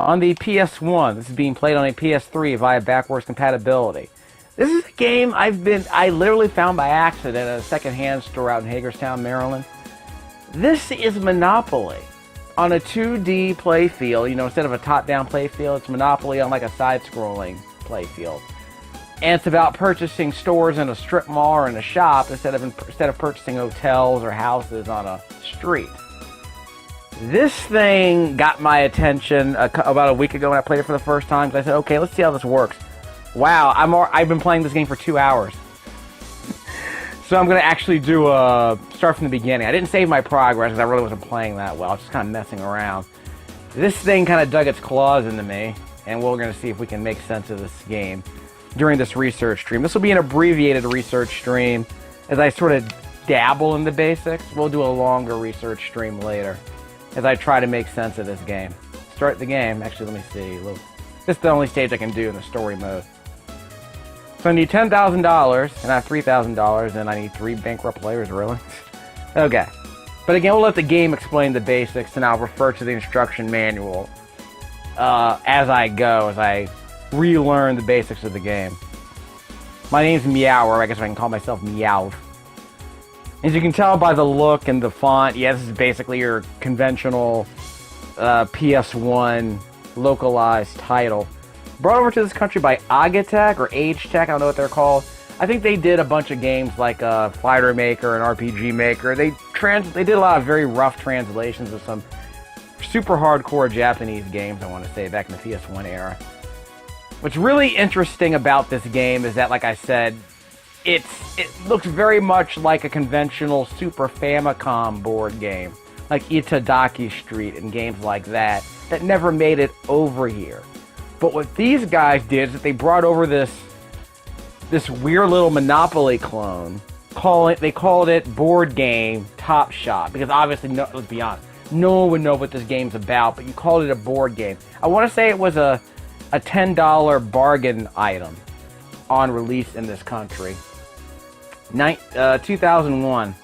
On the PS1, this is being played on a PS3 via backwards compatibility. This is a game I literally found by accident at a secondhand store out in Hagerstown, Maryland. This is Monopoly on a 2D playfield. You know, instead of a top-down playfield, it's Monopoly on like a side-scrolling playfield. And it's about purchasing stores in a strip mall or in a shop instead of purchasing hotels or houses on a street. This thing got my attention about a week ago when I played it for the first time. I said, okay, let's see how this works. Wow, I've been playing this game for 2 hours. So I'm going to actually start from the beginning. I didn't save my progress because I really wasn't playing that well. I was just kind of messing around. This thing kind of dug its claws into me, and we're going to see if we can make sense of this game during this research stream. This will be an abbreviated research stream as I sort of dabble in the basics. We'll do a longer research stream later as I try to make sense of this game. Start the game. Actually, let me see. Look, this is the only stage I can do in the story mode. So I need $10,000, and I have $3,000, and I need 3 bankrupt players, really? Okay. But again, we'll let the game explain the basics, and I'll refer to the instruction manual as I go, as I relearn the basics of the game. My name's Meow, or I guess I can call myself Meow. As you can tell by the look and the font, yeah, this is basically your conventional PS1 localized title. Brought over to this country by Agetec or Agetec, I don't know what they're called. I think they did a bunch of games like Fighter Maker and RPG Maker. They did a lot of very rough translations of some super hardcore Japanese games, I want to say, back in the PS1 era. What's really interesting about this game is that, like I said, it looks very much like a conventional Super Famicom board game, like Itadaki Street and games like that never made it over here. But what these guys did is that they brought over this weird little Monopoly clone. They called it Board Game Top Shot, because obviously, let's be honest, no one would know what this game's about, but you called it a board game. I want to say it was a $10 bargain item on release in this country. 2001.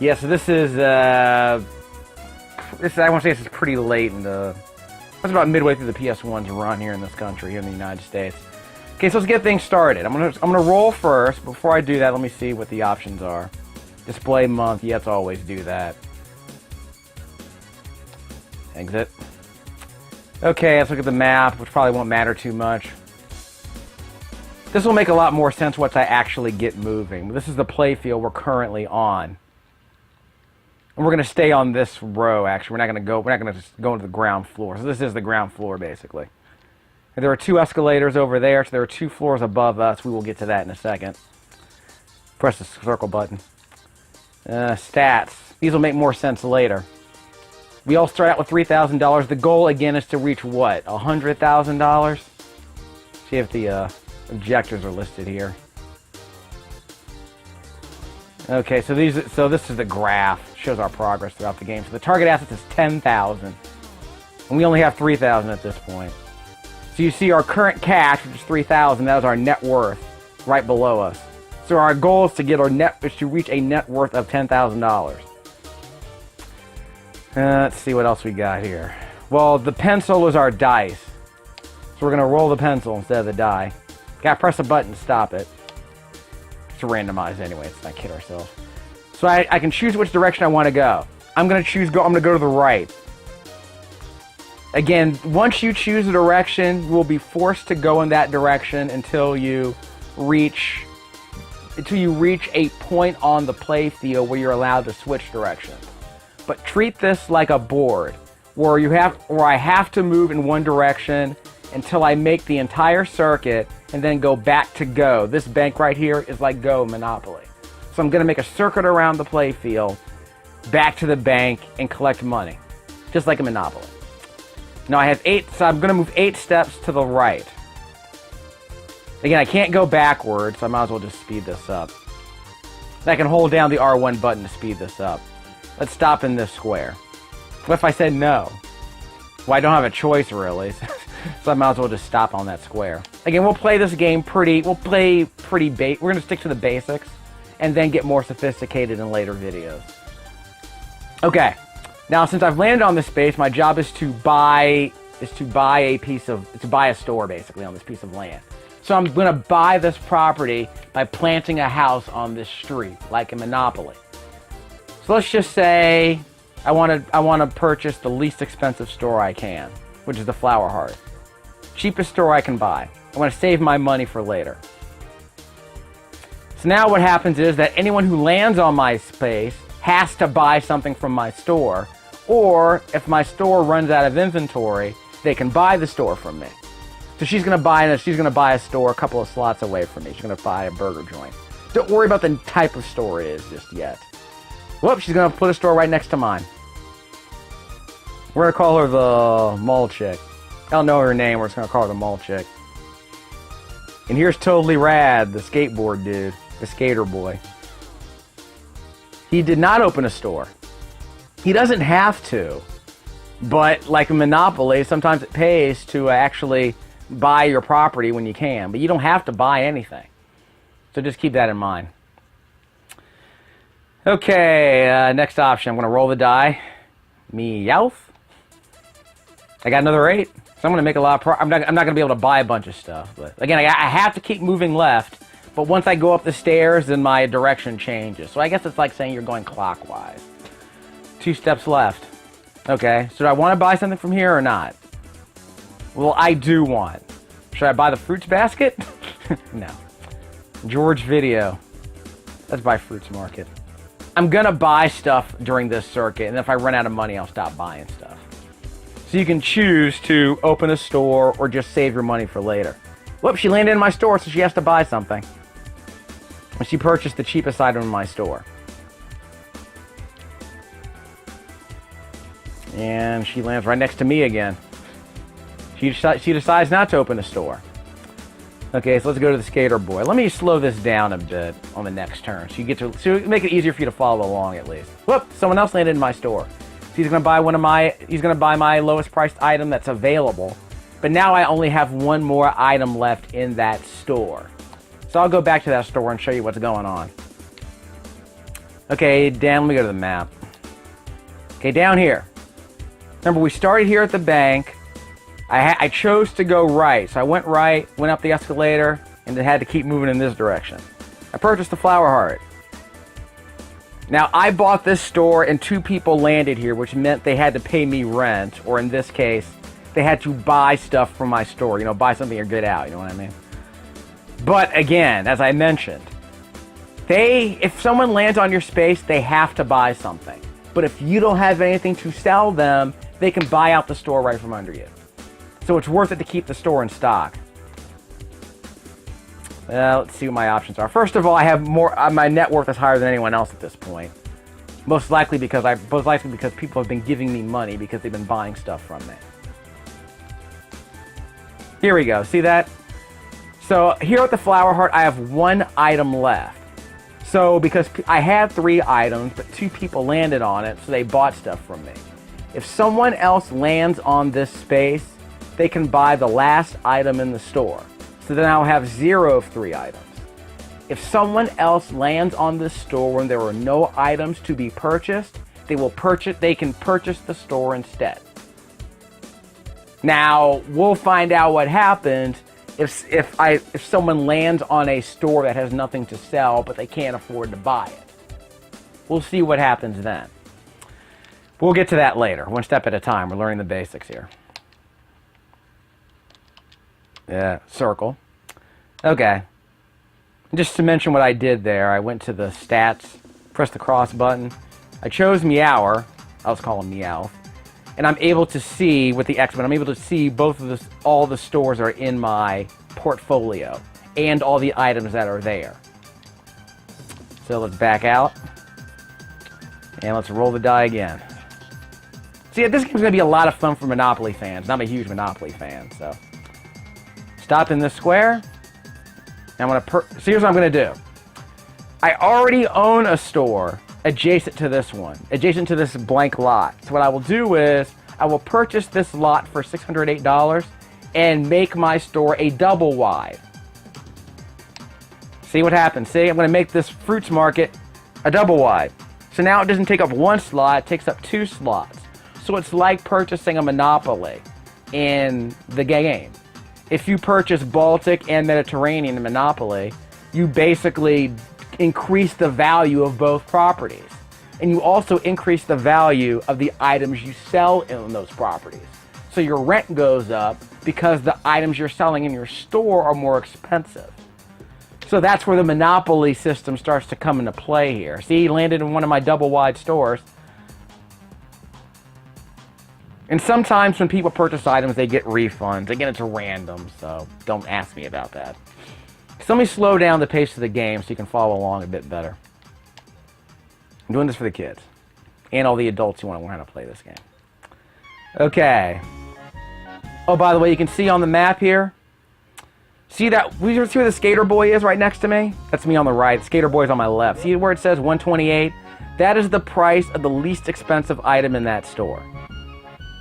Yeah, so this is I want to say this is pretty late in the... That's about midway through the PS1's run here in this country, here in the United States. Okay, so let's get things started. I'm gonna roll first. Before I do that, let me see what the options are. Display month, yeah, let's always do that. Exit. Okay, let's look at the map, which probably won't matter too much. This will make a lot more sense once I actually get moving. This is the playfield we're currently on. And we're going to stay on this row, actually. We're not going to just go into the ground floor. So this is the ground floor, basically. And there are 2 escalators over there, so there are 2 floors above us. We will get to that in a second. Press the circle button. Stats. These will make more sense later. We all start out with $3,000. The goal, again, is to reach what? $100,000? See if the objectives are listed here. Okay, so this is the graph. Shows our progress throughout the game. So the target assets is 10,000. And we only have 3,000 at this point. So you see our current cash, which is 3,000, that is our net worth right below us. So our goal is to reach a net worth of $10,000. Let's see what else we got here. Well, the pencil is our dice. So we're going to roll the pencil instead of the die. Gotta press a button to stop it. It's randomized anyway, let's not kid ourselves. So I can choose which direction I want to go. I'm going to go to the right. Again, once you choose a direction, you will be forced to go in that direction until you reach a point on the playfield where you're allowed to switch directions. But treat this like a board, where I have to move in one direction until I make the entire circuit and then go back to go. This bank right here is like Go Monopoly. So I'm going to make a circuit around the playfield, back to the bank, and collect money. Just like a Monopoly. Now I have 8, so I'm going to move 8 steps to the right. Again, I can't go backwards, so I might as well just speed this up. And I can hold down the R1 button to speed this up. Let's stop in this square. What if I said no? Well, I don't have a choice, really. So I might as well just stop on that square. Again, we'll play this game we're going to stick to the basics, and then get more sophisticated in later videos. Okay, now since I've landed on this space, my job is to buy is to buy a store basically on this piece of land. So I'm going to buy this property by planting a house on this street, like a monopoly. So let's just say I want to purchase the least expensive store I can, which is the Flower Heart. Cheapest store I can buy. I want to save my money for later. So now what happens is that anyone who lands on my space has to buy something from my store, or if my store runs out of inventory, they can buy the store from me. So she's gonna buy a store a couple of slots away from me. She's gonna buy a burger joint. Don't worry about the type of store it is just yet. Whoop, she's gonna put a store right next to mine. We're gonna call her the mall chick. I don't know her name, we're just gonna call her the mall chick. And here's Totally Rad, the skateboard dude, the skater boy. He did not open a store. He doesn't have to. But like a monopoly, sometimes it pays to actually buy your property when you can, but you don't have to buy anything. So just keep that in mind. Okay, next option. I'm going to roll the die. Meowth. I got another 8. So I'm going to make a lot of I'm not going to be able to buy a bunch of stuff. But again, I have to keep moving left. But once I go up the stairs, then my direction changes. So I guess it's like saying you're going clockwise. 2 steps left. Okay, so do I want to buy something from here or not? Well, I do want. Should I buy the fruits basket? No. George Video. Let's buy Fruits Market. I'm going to buy stuff during this circuit, and if I run out of money, I'll stop buying stuff. So you can choose to open a store or just save your money for later. Whoops, she landed in my store, so she has to buy something. And she purchased the cheapest item in my store. And she lands right next to me again. She decides not to open a store. Okay, so let's go to the skater boy. Let me slow this down a bit on the next turn, so make it easier for you to follow along at least. Whoop! Someone else landed in my store. So he's gonna buy my lowest priced item that's available. But now I only have one more item left in that store. So I'll go back to that store and show you what's going on. Okay, let me go to the map. Okay, down here. Remember, we started here at the bank. I chose to go right, so I went right, went up the escalator, and then had to keep moving in this direction. I purchased the Flower Heart. Now, I bought this store, and 2 people landed here, which meant they had to pay me rent, or in this case, they had to buy stuff from my store. You know, buy something or get out, you know what I mean? But again, as I mentioned, if someone lands on your space, they have to buy something. But if you don't have anything to sell them, they can buy out the store right from under you. So it's worth it to keep the store in stock. Let's see what my options are. First of all, I have more. My net worth is higher than anyone else at this point. Most likely because people have been giving me money because they've been buying stuff from me. Here we go. See that? So here at the Flower Heart, I have 1 item left. So because I had 3 items, but 2 people landed on it, so they bought stuff from me. If someone else lands on this space, they can buy the last item in the store. So then I'll have 0 of 3 items. If someone else lands on this store when there are no items to be purchased, they can purchase the store instead. Now, we'll find out what happens if someone lands on a store that has nothing to sell, but they can't afford to buy it. We'll see what happens then. We'll get to that later, one step at a time. We're learning the basics here. Yeah, circle. Okay. Just to mention what I did there, I went to the stats, pressed the cross button. I chose Meower. I was calling Meowth. And I'm able to see with the X button, I'm able to see all the stores are in my portfolio and all the items that are there. So let's back out. And let's roll the die again. See, this game's going to be a lot of fun for Monopoly fans. I'm a huge Monopoly fan, so. Stop in this square. And so here's what I'm going to do. I already own a store adjacent to this one, adjacent to this blank lot. So what I will do is, I will purchase this lot for $608 and make my store a double wide. See what happens? See, I'm going to make this Fruits Market a double wide. So now it doesn't take up 1 slot, it takes up 2 slots. So it's like purchasing a Monopoly. in the game. If you purchase Baltic and Mediterranean in Monopoly, you basically increase the value of both properties. And you also increase the value of the items you sell in those properties. So your rent goes up because the items you're selling in your store are more expensive. So that's where the Monopoly system starts to come into play here. See, he landed in one of my double-wide stores. And sometimes when people purchase items, they get refunds. Again, it's random, so don't ask me about that. So let me slow down the pace of the game so you can follow along a bit better. I'm doing this for the kids. And all the adults who want to learn how to play this game. Okay. Oh, by the way, you can see on the map here. See that? See where the Skater Boy is right next to me? That's me on the right. Skater Boy's on my left. See where it says 128? That is the price of the least expensive item in that store.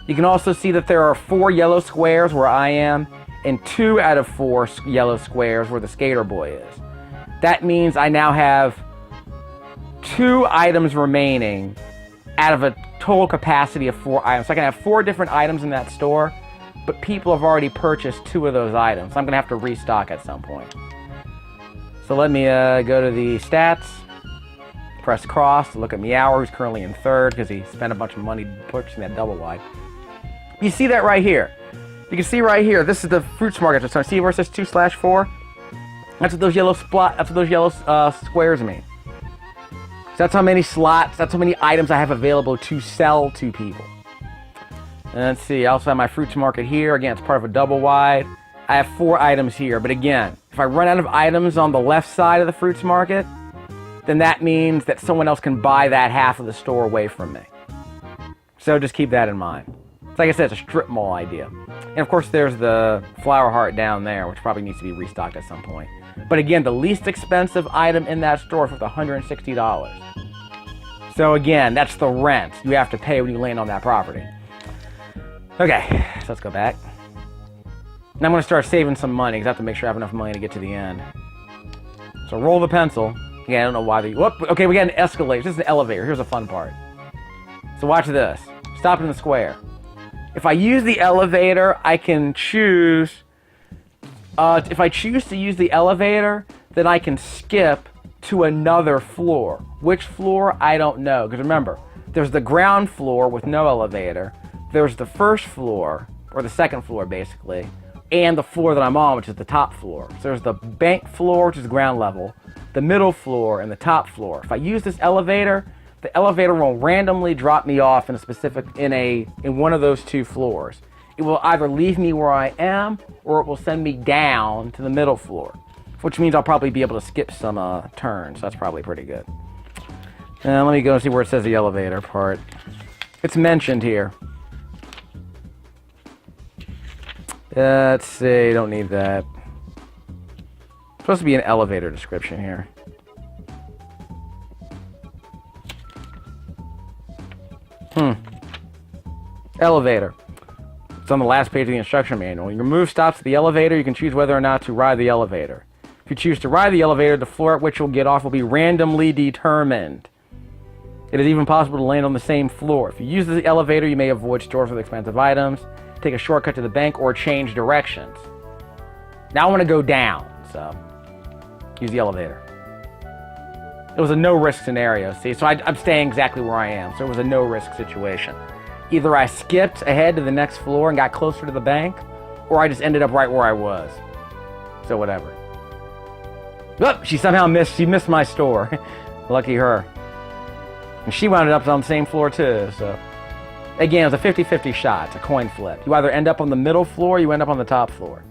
You can also see that there are 4 yellow squares where I am, and 2 out of 4 yellow squares where the Skater Boy is. That means I now have 2 items remaining out of a total capacity of 4 items. So I can have 4 different items in that store, but people have already purchased 2 of those items. So I'm going to have to restock at some point. So let me go to the stats, press cross to look at Meower, who's currently in 3rd because he spent a bunch of money purchasing that double wide. You see that right here. You can see right here, this is the Fruits Market. So see where it says 2/4? That's what those yellow squares mean. So that's how many slots, that's how many items I have available to sell to people. And let's see, I also have my Fruits Market here. Again, it's part of a double wide. I have 4 items here, but again, if I run out of items on the left side of the Fruits Market, then that means that someone else can buy that half of the store away from me. So just keep that in mind. Like I said, it's a strip mall idea. And of course, there's the Flower Heart down there, which probably needs to be restocked at some point. But again, the least expensive item in that store is worth $160. So again, that's the rent you have to pay when you land on that property. Okay, so let's go back. Now I'm going to start saving some money because I have to make sure I have enough money to get to the end. So roll the pencil. Again, I don't know why the... Whoop, okay, we got an escalator. This is an elevator. Here's the fun part. So watch this. Stop in the square. If I use the elevator, I can choose... if I choose to use the elevator, then I can skip to another floor. Which floor? I don't know. Because remember, there's the ground floor with no elevator. There's the first floor, or the second floor basically, and the floor that I'm on, which is the top floor. So there's the bank floor, which is ground level, the middle floor, and the top floor. If I use this elevator, the elevator will randomly drop me off in a specific in one of those 2 floors. It will either leave me where I am, or it will send me down to the middle floor, which means I'll probably be able to skip some turns. That's probably pretty good. Let me go and see where it says the elevator part. It's mentioned here. Let's see, don't need that. It's supposed to be an elevator description here. Elevator. It's on the last page of the instruction manual. Your move stops at the elevator. You can choose whether or not to ride the elevator. If you choose to ride the elevator, the floor at which you'll get off will be randomly determined. It is even possible to land on the same floor. If you use the elevator, you may avoid stores with expensive items, take a shortcut to the bank, or change directions. Now I want to go down, so use the elevator. It was a no-risk scenario, see? So I'm staying exactly where I am, so it was a no-risk situation. Either I skipped ahead to the next floor and got closer to the bank, or I just ended up right where I was. So whatever. Oh, she somehow missed my store. Lucky her. And she wound up on the same floor too, so. Again, it was a 50-50 shot. It's a coin flip. You either end up on the middle floor, or you end up on the top floor.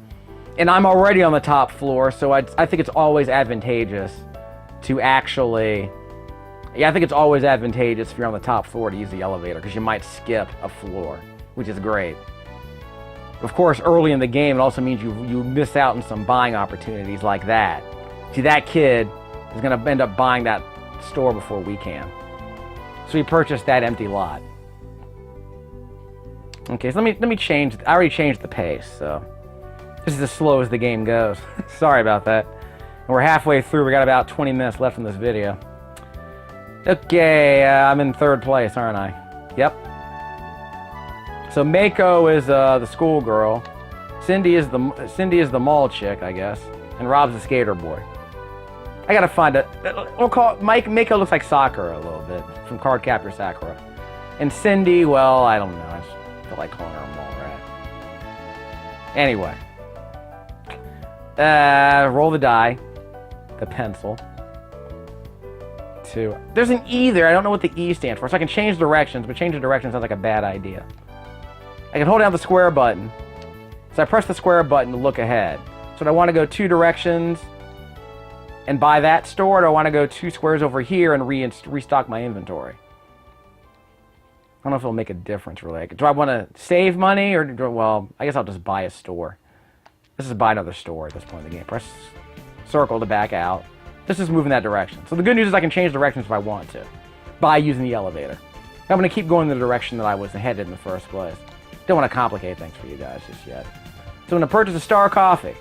And I'm already on the top floor, so I think it's always advantageous to actually... Yeah, I think it's always advantageous if you're on the top floor to use the elevator, because you might skip a floor, which is great. Of course, early in the game, it also means you miss out on some buying opportunities like that. See, that kid is going to end up buying that store before we can. So we purchased that empty lot. Okay, so let me change. I already changed the pace, so this is as slow as the game goes. Sorry about that. And we're halfway through. We got about 20 minutes left in this video. Okay, I'm in 3rd place, aren't I? Yep. So Mako is the schoolgirl. Cindy is the mall chick, I guess, and Rob's the skater boy. I gotta find it. We'll call Mako looks like Sakura a little bit from Cardcaptor Sakura, and Cindy, well, I don't know. I just feel like calling her a mall rat. Anyway, roll the die, the pencil. There's an E there. I don't know what the E stands for, so I can change directions, but changing directions sounds like a bad idea. I can hold down the square button. So I press the square button to look ahead. So do I want to go 2 directions and buy that store, or do I want to go 2 squares over here and restock my inventory? I don't know if it'll make a difference, really. Do I want to save money, or well, I guess I'll just buy a store. This is buy another store at this point in the game. Press circle to back out. This is moving that direction. So the good news is I can change directions if I want to by using the elevator. I'm going to keep going in the direction that I was headed in the first place. Don't want to complicate things for you guys just yet. So I'm going to purchase a Star Coffee.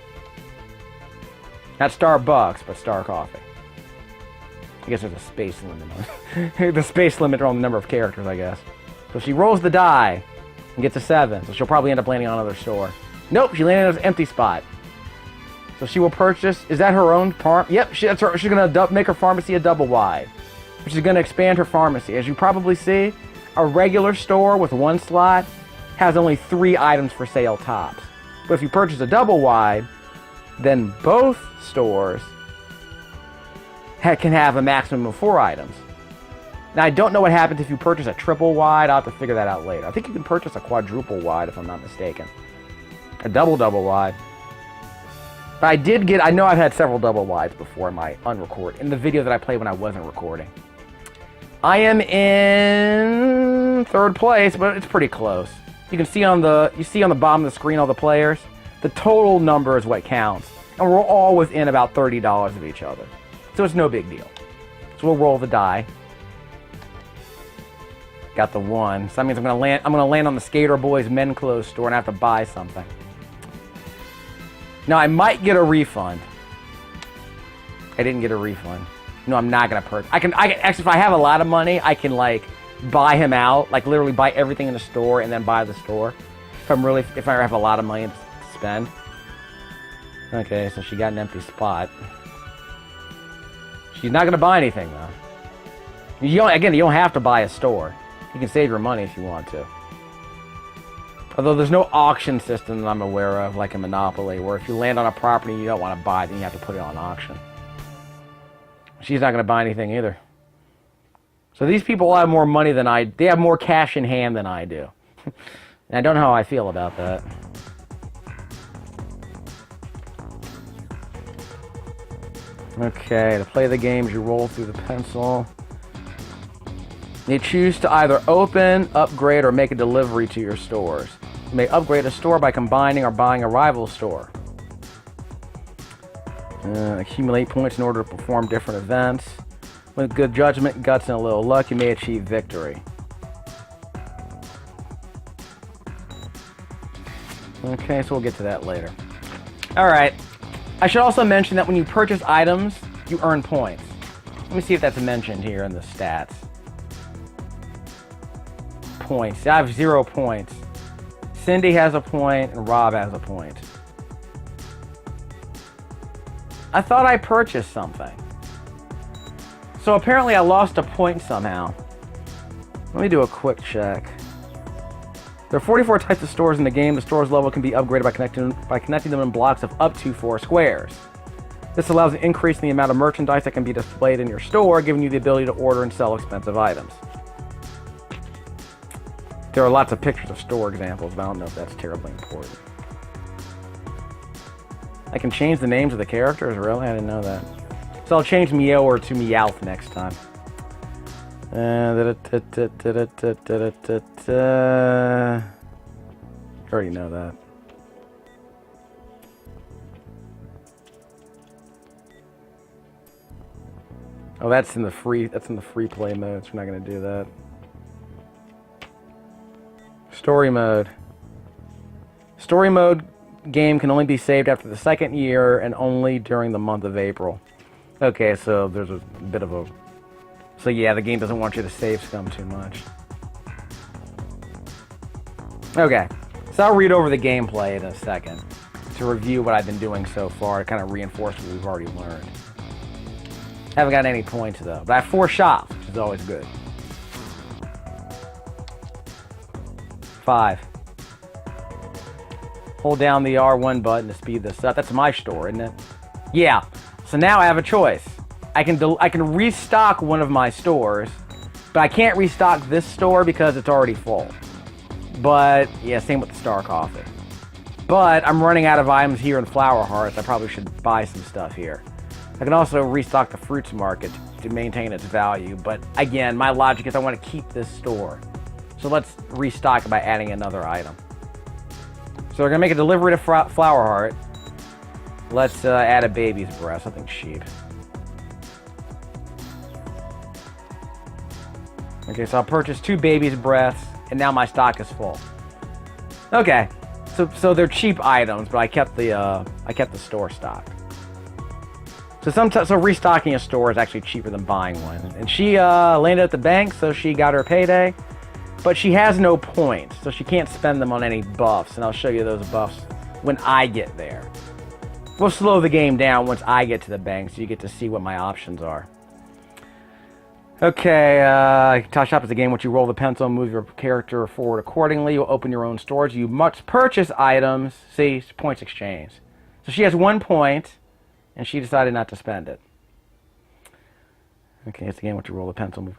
Not Starbucks, but Star Coffee. I guess there's a space limit on the space limit on the number of characters, I guess. So she rolls the die and gets a 7. So she'll probably end up landing on another store. Nope, she landed on an empty spot. So she will purchase, is that her own farm? Yep, that's her, she's going to make her pharmacy a double wide. She's going to expand her pharmacy. As you probably see, a regular store with 1 slot has only 3 items for sale tops. But if you purchase a double wide, then both stores can have a maximum of 4 items. Now, I don't know what happens if you purchase a triple wide. I'll have to figure that out later. I think you can purchase a quadruple wide, if I'm not mistaken. A double wide. But I know I've had several double wides before in the video that I played when I wasn't recording. I am in 3rd place, but it's pretty close. You can see on the bottom of the screen all the players. The total number is what counts. And we're all within about $30 of each other. So it's no big deal. So we'll roll the die. Got the 1. So that means I'm gonna land on the Skater Boys Men Clothes store and I have to buy something. Now, I might get a refund. I didn't get a refund. No, I'm not going to purchase. I can actually, if I have a lot of money, I can, like, buy him out. Like, literally buy everything in the store and then buy the store. If I have a lot of money to spend. Okay, so she got an empty spot. She's not going to buy anything, though. You don't have to buy a store. You can save your money if you want to. Although there's no auction system that I'm aware of, like in Monopoly, where if you land on a property you don't want to buy, then you have to put it on auction. She's not going to buy anything either. So these people have more money than they have more cash in hand than I do. And I don't know how I feel about that. Okay, to play the games, you roll through the pencil. You choose to either open, upgrade, or make a delivery to your stores. You may upgrade a store by combining or buying a rival store. Accumulate points in order to perform different events. With good judgment, guts, and a little luck, you may achieve victory. Okay, so we'll get to that later. Alright. I should also mention that when you purchase items, you earn points. Let me see if that's mentioned here in the stats. Points. I have 0 points. Cindy has a point, and Rob has a point. I thought I purchased something. So apparently I lost a point somehow. Let me do a quick check. There are 44 types of stores in the game. The store's level can be upgraded by connecting them in blocks of up to 4 squares. This allows an increase in the amount of merchandise that can be displayed in your store, giving you the ability to order and sell expensive items. There are lots of pictures of store examples, but I don't know if that's terribly important. I can change the names of the characters? Really? I didn't know that. So I'll change Meowth to Meowth next time. I already know that. Oh, that's in the free play mode, so we're not gonna do that. Story mode. Story mode game can only be saved after the 2nd year and only during the month of April. Okay, so there's a bit of a... So yeah, the game doesn't want you to save scum too much. Okay, so I'll read over the gameplay in a second to review what I've been doing so far to kind of reinforce what we've already learned. Haven't got any points though, but I have 4 shops, which is always good. 5. Hold down the R1 button to speed this up. That's my store, isn't it? Yeah. So now I have a choice. I can restock one of my stores, but I can't restock this store because it's already full. But yeah, same with the Star Coffee. But I'm running out of items here in Flower Hearts. I probably should buy some stuff here. I can also restock the fruits market to maintain its value. But again, my logic is I want to keep this store. So let's restock it by adding another item. So we're going to make a delivery to Flower Heart. Let's add a baby's breath, something cheap. Okay, so I'll purchase 2 baby's breaths, and now my stock is full. Okay, so they're cheap items, but I kept the store stocked. So restocking a store is actually cheaper than buying one. And she landed at the bank, so she got her payday. But she has no points, so she can't spend them on any buffs, and I'll show you those buffs when I get there. We'll slow the game down once I get to the bank, so you get to see what my options are. Okay, Top Shop is a game in which you roll the pencil and move your character forward accordingly. You'll open your own stores. You must purchase items. See, points exchange. So she has 1 point, and she decided not to spend it. Okay, it's a game in which you roll the pencil.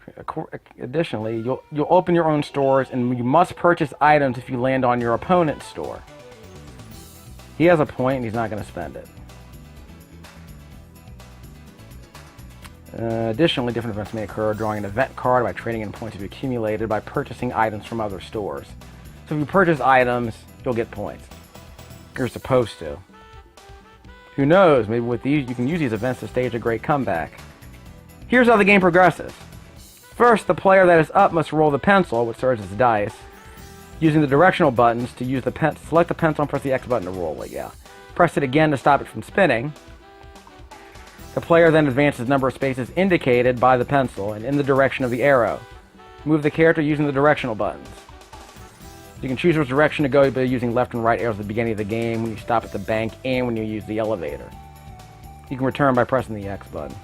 Additionally, you'll open your own stores, and you must purchase items if you land on your opponent's store. He has a point, and he's not going to spend it. Additionally, different events may occur. Drawing an event card by trading in points you've accumulated by purchasing items from other stores. So if you purchase items, you'll get points. You're supposed to. Who knows? Maybe with these, you can use these events to stage a great comeback. Here's how the game progresses. First, the player that is up must roll the pencil, which serves as dice, using the directional buttons to use select the pencil and press the X button to roll it, yeah. Press it again to stop it from spinning. The player then advances the number of spaces indicated by the pencil and in the direction of the arrow. Move the character using the directional buttons. You can choose which direction to go by using left and right arrows at the beginning of the game, when you stop at the bank, and when you use the elevator. You can return by pressing the X button.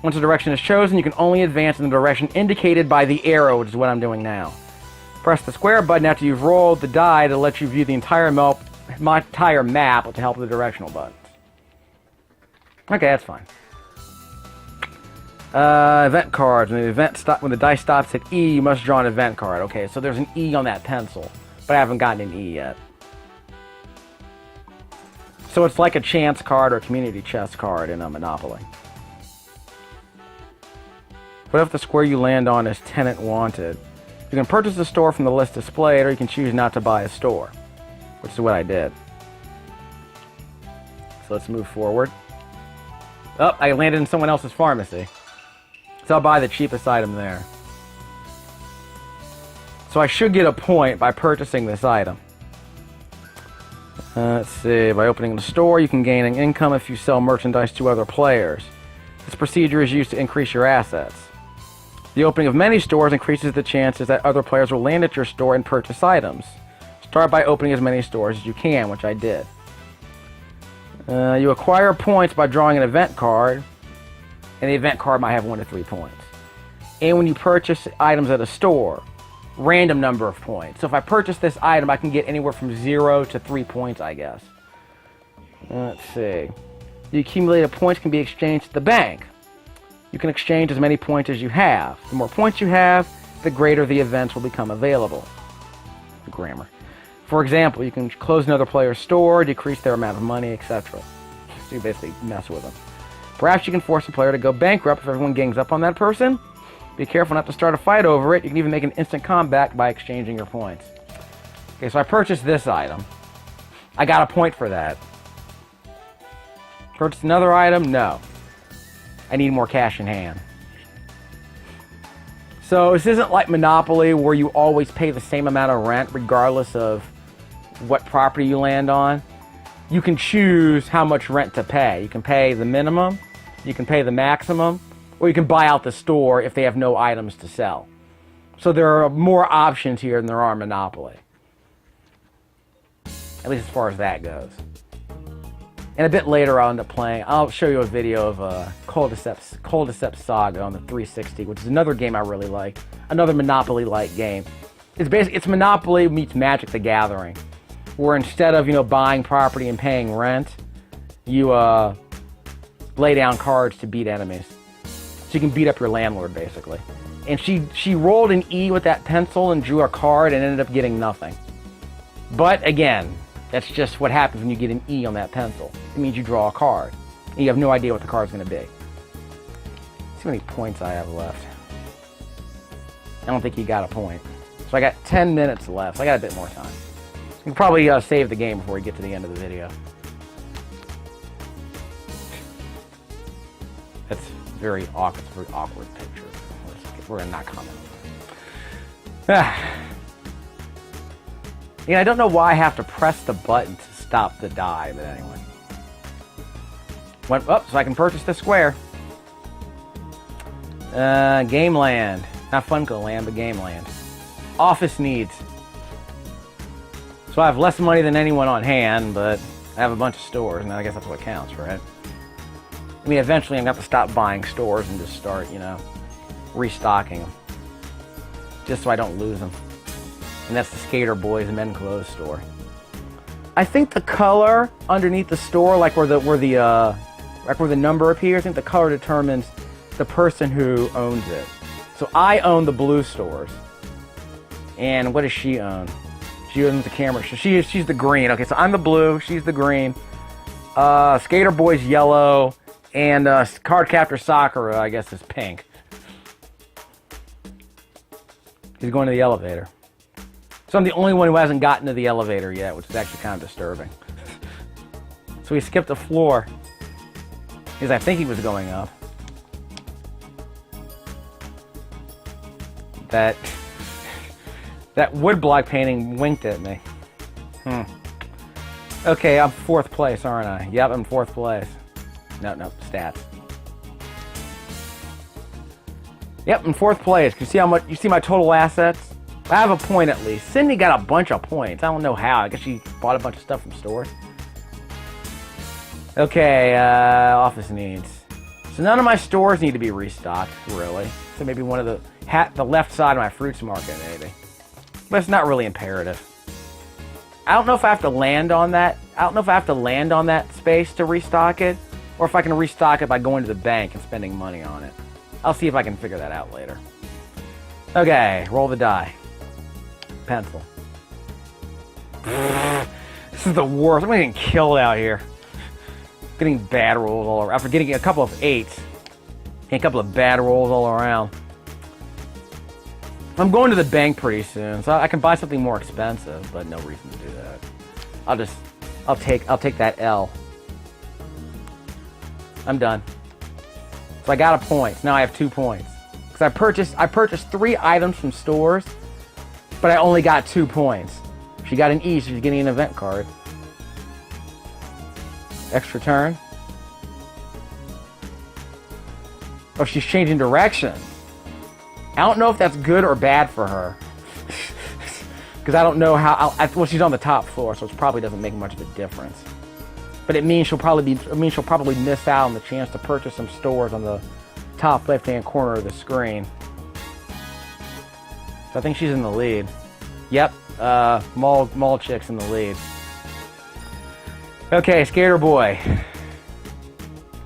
Once the direction is chosen, you can only advance in the direction indicated by the arrow, which is what I'm doing now. Press the square button after you've rolled the die to let you view the entire map with the help of the directional buttons. Okay, that's fine. Event cards. When the dice stops at E, you must draw an event card. Okay, so there's an E on that pencil, but I haven't gotten an E yet. So it's like a chance card or a community chest card in a Monopoly. What if the square you land on is Tenant Wanted? You can purchase the store from the list displayed, or you can choose not to buy a store, which is what I did. So let's move forward. Oh, I landed in someone else's pharmacy. So I'll buy the cheapest item there. So I should get a point by purchasing this item. Let's see, by opening the store, you can gain an income if you sell merchandise to other players. This procedure is used to increase your assets. The opening of many stores increases the chances that other players will land at your store and purchase items. Start by opening as many stores as you can, which I did. You acquire points by drawing an event card, and the event card might have 1 to 3 points. And when you purchase items at a store, random number of points. So if I purchase this item, I can get anywhere from 0 to 3 points, I guess. Let's see. The accumulated points can be exchanged at the bank. You can exchange as many points as you have. The more points you have, the greater the events will become available. Grammar. For example, you can close another player's store, decrease their amount of money, etc. So you basically mess with them. Perhaps you can force a player to go bankrupt if everyone gangs up on that person. Be careful not to start a fight over it. You can even make an instant comeback by exchanging your points. Okay, so I purchased this item. I got a point for that. Purchase another item? No. I need more cash in hand. So this isn't like Monopoly where you always pay the same amount of rent regardless of what property you land on. You can choose how much rent to pay. You can pay the minimum, you can pay the maximum, or you can buy out the store if they have no items to sell. So there are more options here than there are in Monopoly. At least as far as that goes. And a bit later I'll end up playing, I'll show you a video of Cul-de-Sac Saga on the 360, which is another game I really like. Another Monopoly-like game. It's Monopoly meets Magic the Gathering, where instead of, buying property and paying rent, you lay down cards to beat enemies. So you can beat up your landlord, basically. And she rolled an E with that pencil and drew a card and ended up getting nothing. But again, that's just what happens when you get an E on that pencil. It means you draw a card. And you have no idea what the card's going to be. Let's see how many points I have left. I don't think he got a point. So I got 10 minutes left. So I got a bit more time. You can probably save the game before we get to the end of the video. That's very awkward. It's a very awkward picture. We're going to not comment on that. I don't know why I have to press the button to stop the die, but anyway. Went up so I can purchase the square. Gameland. Not Funko Land, but Gameland. Office needs. So I have less money than anyone on hand, but I have a bunch of stores, and I guess that's what counts, right? I mean, eventually I'm going to have to stop buying stores and just start, restocking them. Just so I don't lose them. And that's the Skater Boys Men Clothes store. I think the color underneath the store, like where the number appears, I think the color determines the person who owns it. So I own the blue stores. And what does she own? She owns the camera. So she's the green. Okay, so I'm the blue, she's the green. Skater Boys yellow, and Cardcaptor Sakura, I guess, is pink. He's going to the elevator. So I'm the only one who hasn't gotten to the elevator yet, which is actually kind of disturbing. So he skipped a floor. Because I think he was going up. That woodblock painting winked at me. Okay, I'm 4th place, aren't I? Yep, I'm 4th place. No, stats. Yep, I'm 4th place. You see how much? You see my total assets? I have a point at least. Cindy got a bunch of points. I don't know how. I guess she bought a bunch of stuff from stores. Okay, office needs. So none of my stores need to be restocked, really. So maybe one of the left side of my fruits market, maybe. But it's not really imperative. I don't know if I have to land on that. I don't know if I have to land on that space to restock it, or if I can restock it by going to the bank and spending money on it. I'll see if I can figure that out later. Okay, roll the die. Pencil. This is the worst. I'm getting killed out here. Getting bad rolls all around. After getting a couple of 8s. And a couple of bad rolls all around. I'm going to the bank pretty soon, so I can buy something more expensive, but no reason to do that. I'll take that L. I'm done. So I got a point. Now I have 2 points. Because I purchased 3 items from stores, but I only got 2 points. She got an E, so she's getting an event card. Extra turn. Oh, she's changing direction. I don't know if that's good or bad for her. Because I don't know how... well, she's on the top floor, so it probably doesn't make much of a difference. But it means she'll probably miss out on the chance to purchase some stores on the top left-hand corner of the screen. So I think she's in the lead. Yep, mall chick's in the lead. Okay, Skater Boy.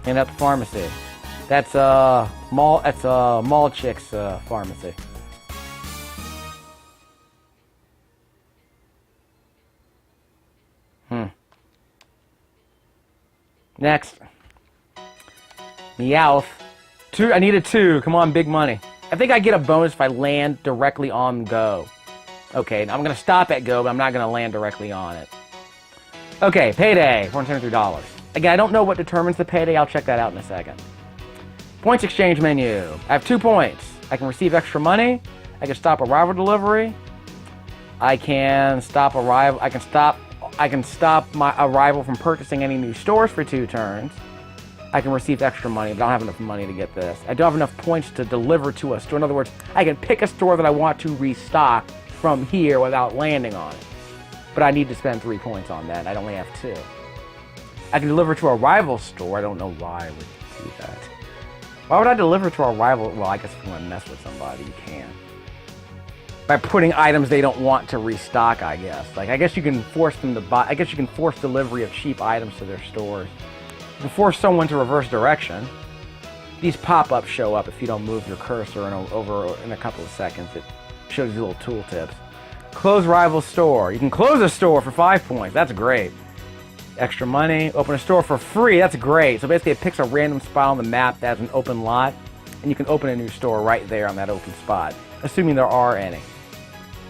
And at the pharmacy. That's mall chick's pharmacy. Next. Meowth. 2. I need a 2. Come on, big money. I think I get a bonus if I land directly on go. Okay, now I'm going to stop at go, but I'm not going to land directly on it. Okay, payday. $473. Again, I don't know what determines the payday. I'll check that out in a second. Points exchange menu. I have 2 points. I can receive extra money. I can stop arrival delivery. I can stop arrival. I can stop my arrival from purchasing any new stores for 2 turns. I can receive extra money, but I don't have enough money to get this. I don't have enough points to deliver to a store. In other words, I can pick a store that I want to restock from here without landing on it. but I need to spend 3 points on that. I'd only have 2. I can deliver to a rival store. I don't know why I would do that. Why would I deliver to a rival? Well, I guess if you want to mess with somebody, you can. By putting items they don't want to restock, I guess. Like, I guess you can force them to buy. I guess you can force delivery of cheap items to their stores. You can force someone to reverse direction. These pop-ups show up if you don't move your cursor over in a couple of seconds. It shows you little tooltips. Close rival store. You can close a store for 5 points. That's great. Extra money. Open a store for free. That's great. So basically it picks a random spot on the map that has an open lot, and you can open a new store right there on that open spot, assuming there are any.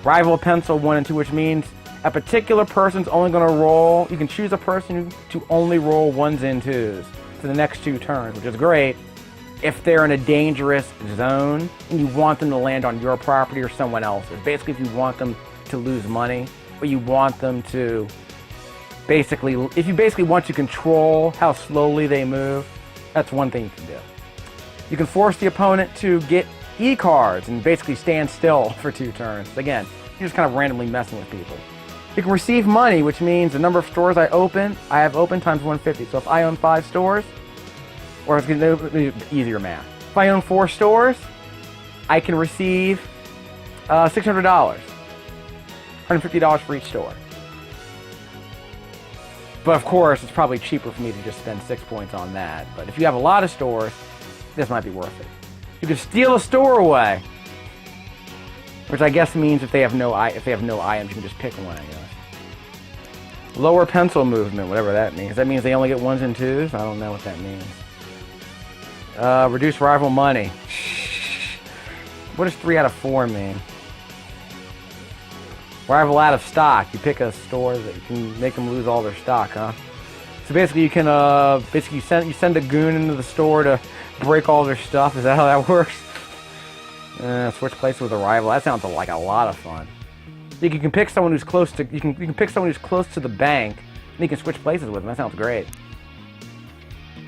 Rival pencil 1 and 2, which means a particular person's only going to roll. You can choose a person to only roll 1s and 2s for the next 2 turns, which is great if they're in a dangerous zone and you want them to land on your property or someone else's. Basically, if you want them to lose money, or you want them to if you basically want to control how slowly they move, that's one thing you can do. You can force the opponent to get E-cards and basically stand still for 2 turns. Again, you're just kind of randomly messing with people. You can receive money, which means the number of stores I have open times 150. So if I own 5 stores, or it's going to be easier math. If I own 4 stores, I can receive $600. $150 for each store. But of course, it's probably cheaper for me to just spend 6 points on that. But if you have a lot of stores, this might be worth it. You can steal a store away, which I guess means if they have no items, you can just pick one, I guess. Lower pencil movement, whatever that means. That means they only get 1s and 2s? I don't know what that means. Reduce rival money. What does 3 out of 4 mean? Rival out of stock. You pick a store that you can make them lose all their stock, huh? So basically, you can you send a goon into the store to break all their stuff. Is that how that works? Switch places with a rival. That sounds like a lot of fun. You can pick someone who's close to you can pick someone who's close to the bank, and you can switch places with them. That sounds great.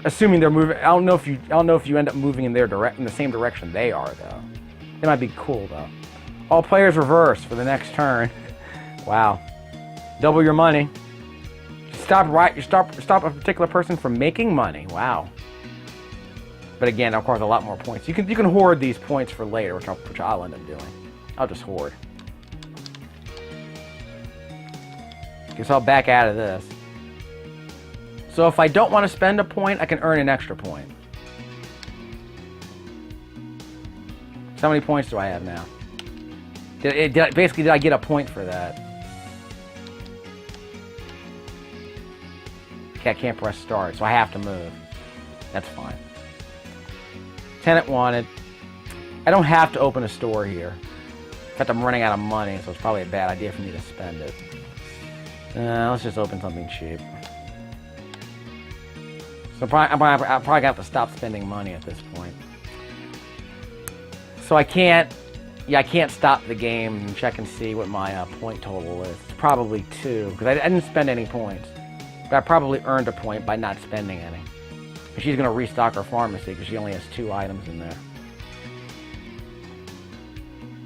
Assuming they're moving, I don't know if you end up moving in the same direction they are though. It might be cool though. All players reverse for the next turn. Wow. Double your money. Stop a particular person from making money. Wow. But again, of course, a lot more points. You can hoard these points for later, which I'll end up doing. I'll just hoard. Guess I'll back out of this. So if I don't want to spend a point, I can earn an extra point. So how many points do I have now? Did I get a point for that? Okay, I can't press start, so I have to move. That's fine. Tenant wanted. I don't have to open a store here. In fact, I'm running out of money, so it's probably a bad idea for me to spend it. Let's just open something cheap. So I'm probably going to have to stop spending money at this point. So I can't stop the game and check and see what my point total is. It's probably 2, because I didn't spend any points. But I probably earned a point by not spending any. And she's going to restock her pharmacy because she only has 2 items in there.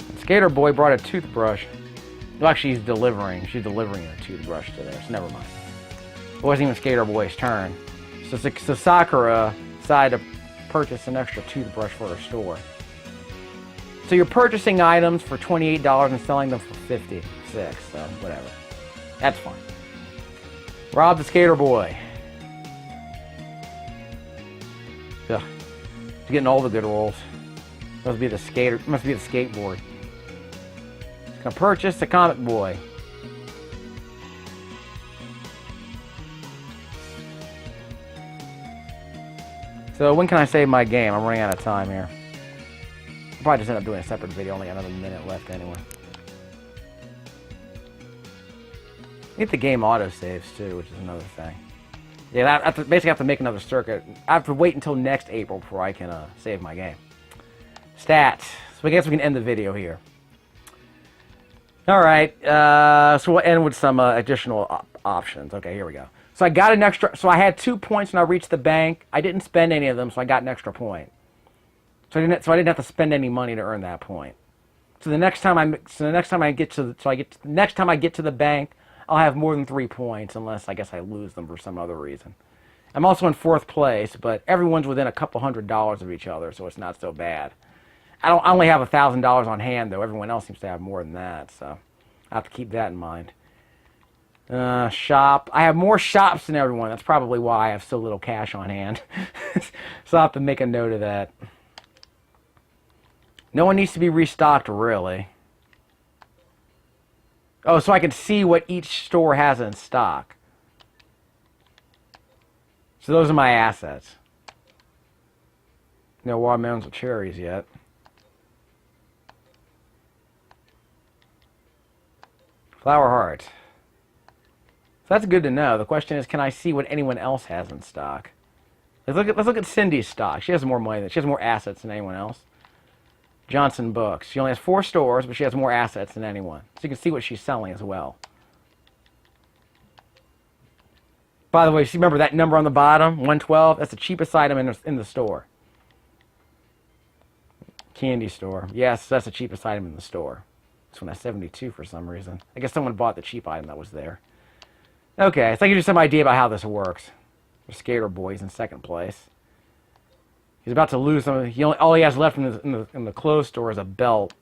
And Skater Boy brought a toothbrush. Well, actually, she's delivering a toothbrush to there, so never mind. It wasn't even Skater Boy's turn. So Sakura decided to purchase an extra toothbrush for her store. So you're purchasing items for $28 and selling them for $56, so whatever. That's fine. Rob the Skater Boy. Ugh. He's getting all the good rolls. Must be the skateboard. He's gonna purchase the comic boy. So when can I save my game? I'm running out of time here. I'll probably just end up doing a separate video, only got another minute left anyway. Get the game autosaves too, which is another thing. Yeah, I basically have to make another circuit. I have to wait until next April before I can save my game. Stats. So I guess we can end the video here. Alright, so we'll end with some additional options. Okay, here we go. So I got an extra, so I had 2 points when I reached the bank. I didn't spend any of them, so I got an extra point. So I didn't have to spend any money to earn that point. So the next time I get to the bank, I'll have more than 3 points, unless I guess I lose them for some other reason. I'm also in 4th place, but everyone's within a couple $100 of each other, so it's not so bad. I only have $1,000 on hand, though. Everyone else seems to have more than that, so I have to keep that in mind. Shop. I have more shops than everyone. That's probably why I have so little cash on hand. So I'll have to make a note of that. No one needs to be restocked, really. Oh, so I can see what each store has in stock. So those are my assets. No watermelons or cherries yet. Flower heart. So that's good to know. The question is, can I see what anyone else has in stock? Let's look at Cindy's stock. She has more money. She has more assets than anyone else. Johnson Books. She only has 4 stores, but she has more assets than anyone. So you can see what she's selling as well. By the way, see, remember that number on the bottom, 112? That's the cheapest item in the store. Candy store. Yes, that's the cheapest item in the store. This one has 72 for some reason. I guess someone bought the cheap item that was there. Okay, so I give you some idea about how this works. The Skater Boy's in 2nd place. He's about to lose some. All he has left in the clothes store is a belt